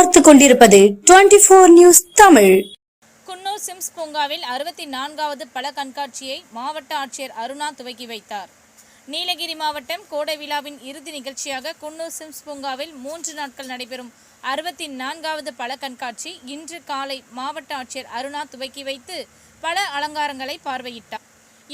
பார்த்து கொண்டிருப்பது 24 news Tamil. Coonoor Sims பூங்காவில் 64வது பழ கண்காட்சியை மாவட்ட ஆட்சியர் அருணா துவக்கி வைத்தார். நீலகிரி மாவட்டம் கோடை விழாவின் இறுதி நிகழ்ச்சியாக குன்னூர் சிம்ஸ் பூங்காவில் 3 நாட்கள் நடைபெறும் 64வது பழ கண்காட்சி இன்று காலை மாவட்ட ஆட்சியர் அருணா துவக்கி வைத்து பழ அலங்காரங்களை பார்வையிட்டார்.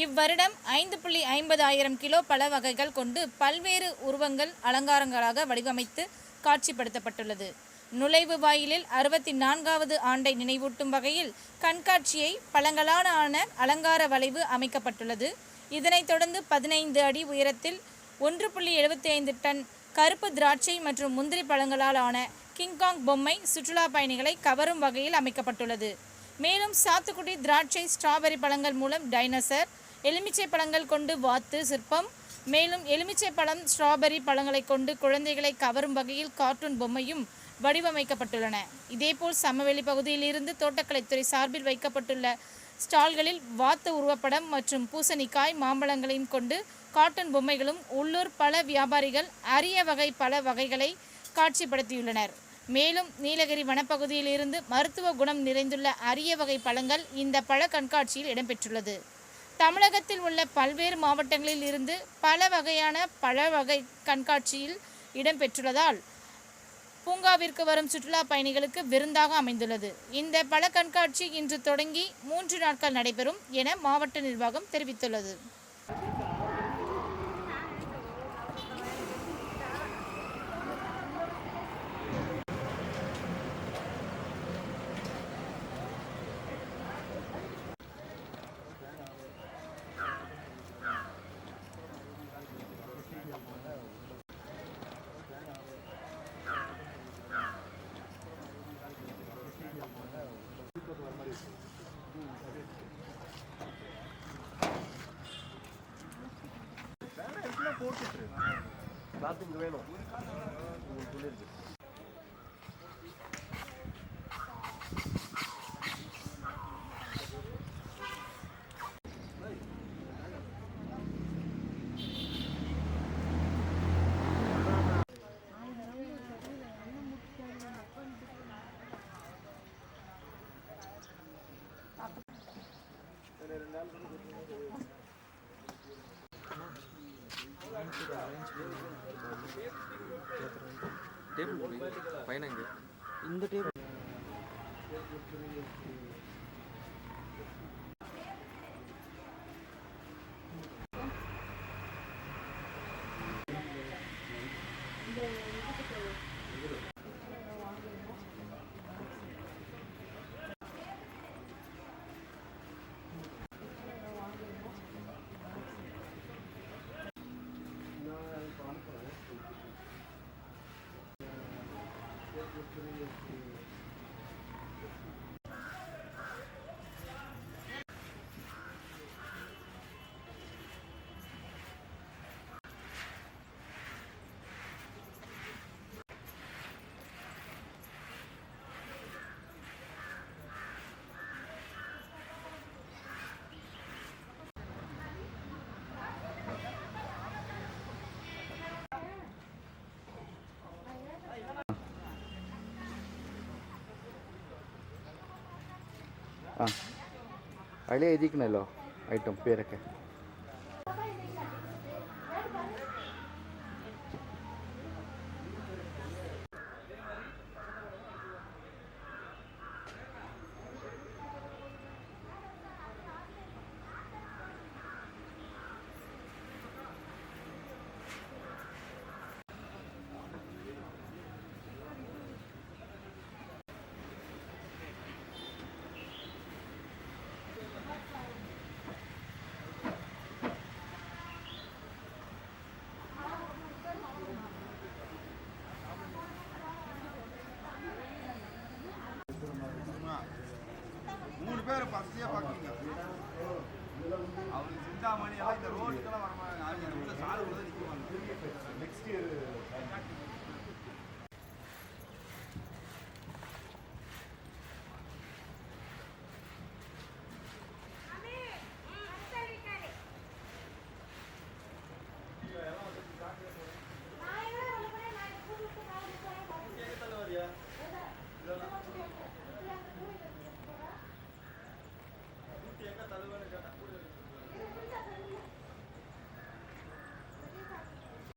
இவ்வருடம் 5.50 கிலோ பழ வகைகள் கொண்டு பல்வேறு உருவங்கள் அலங்காரங்களாக வடிவமைத்து காட்சிப்படுத்தப்பட்டுள்ளது. நுழைவு வாயிலில் 64வது ஆண்டை நினைவூட்டும் வகையில் கண்காட்சியை பழங்களான அலங்கார வளைவு அமைக்கப்பட்டுள்ளது. இதனைத் தொடர்ந்து 15 அடி உயரத்தில் 1.75 டன் கருப்பு திராட்சை மற்றும் முந்திரி பழங்களால் ஆன கிங்காங் பொம்மை சுற்றுலா பயணிகளை கவரும் வகையில் அமைக்கப்பட்டுள்ளது. மேலும் சாத்துக்குடி திராட்சை ஸ்ட்ராபெரி பழங்கள் மூலம் டைனோசர், எலுமிச்சை பழங்கள் கொண்டு வாத்து சிற்பம், மேலும் எலுமிச்சை பழம் ஸ்ட்ராபெரி பழங்களை கொண்டு குழந்தைகளை கவரும் வகையில் கார்ட்டூன் பொம்மையும் வடிவமைக்கப்பட்டுள்ளன. இதேபோல் சமவெளி பகுதியில் இருந்து தோட்டக்கலைத்துறை சார்பில் வைக்கப்பட்டுள்ள ஸ்டால்களில் வாத்து உருவப்படம் மற்றும் பூசணிக்காய், மாம்பழங்களையும் கொண்டு கார்ட்டூன் பொம்மைகளும் உள்ளூர் பழ வியாபாரிகள் அரிய வகை பழ வகைகளை காட்சிப்படுத்தியுள்ளனர். மேலும் நீலகிரி வனப்பகுதியில் இருந்து மருத்துவ குணம் நிறைந்துள்ள அரிய வகை பழங்கள் இந்த பழ கண்காட்சியில் இடம்பெற்றுள்ளது. தமிழகத்தில் உள்ள பல்வேறு மாவட்டங்களில் இருந்து பல வகையான பழ வகை கண்காட்சியில் இடம்பெற்றுள்ளதால் பூங்காவிற்கு வரும் சுற்றுலா பயணிகளுக்கு விருந்தாக அமைந்துள்ளது. இந்த பழ கண்காட்சி இன்று தொடங்கி 3 நாட்கள் நடைபெறும் என மாவட்ட நிர்வாகம் தெரிவித்துள்ளது. வேணும் டேபிள் பையனா இந்த டேபிள் അതിൽ എഴുതിക്കണല്ലോ ഐറ്റം പേരൊക്കെ. பேர் பஸ்ஸியாக பார்க்குறீங்க. அவருக்கு சிந்தாமணி எல்லாம் இந்த ரோடுக்கெல்லாம் வரமாட்டாங்க. அவங்க சாலை கூட நிற்க நெக்ஸ்ட் இயர்